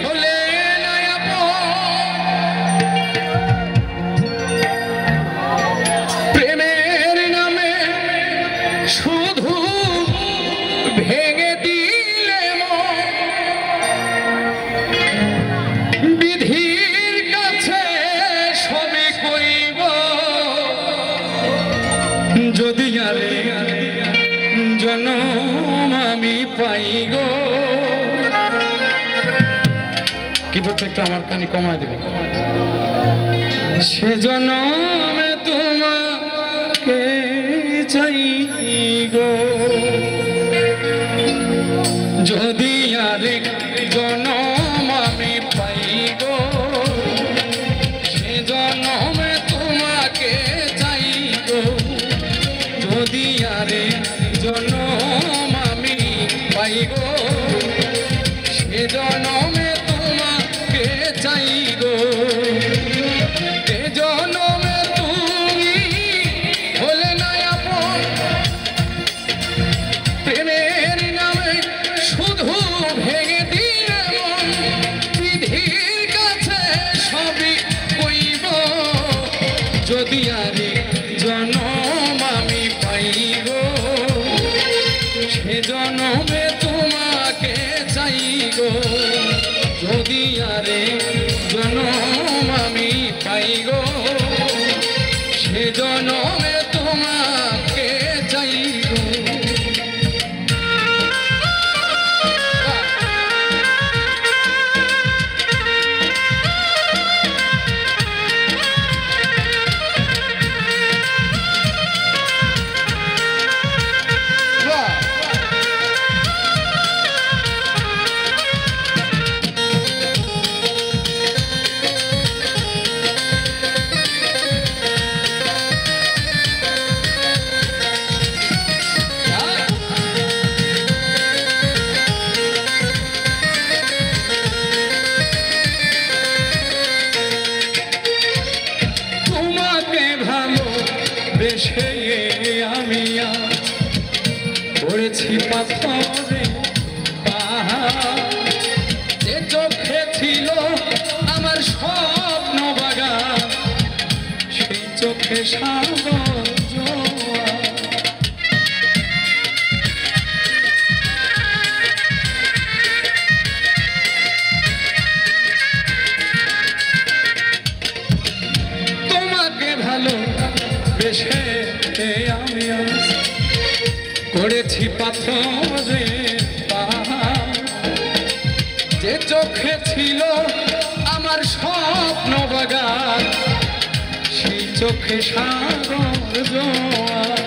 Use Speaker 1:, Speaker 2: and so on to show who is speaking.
Speaker 1: হলে প্রেমের নামে শুধু ভেঙে দিলে বিধির কাছে সবে কইব যদি আরে জনম আমি পাই গো। কি বলতে একটু আমার কানি কমায় দেবে। সে জনমে তোমাকে চাই গো যদি আরেক জনম আমি পাই গো। সে জনমে তোমাকে চাই গো যদি আরেক জনম আমি পাই গো। সে জনমে তোমাকে চাই গো। এ জনমে তুমি হলে না আপন প্রেমের নামে শুধু ভেঙে দিলে মন বিধির কাছে সবই কইব যদি আরে জনম আমি পাই গো। সে জনমে তোমাকে চাই গো যদি আরে জনম আমি পাই গো। সে জনমে তোমাকে চাই গো। বেশে আমি পড়েছি পাথরে পাহাড় যে চোখে ছিল আমার স্বপ্ন বাগান সেই চোখে সাগর জোয়ার। তোমাকে ভালো বেশে আমি করেছি পাথরে পাহাড় যে চোখে ছিল আমার স্বপ্ন বাগান সেই চোখে সাগর জোয়ার।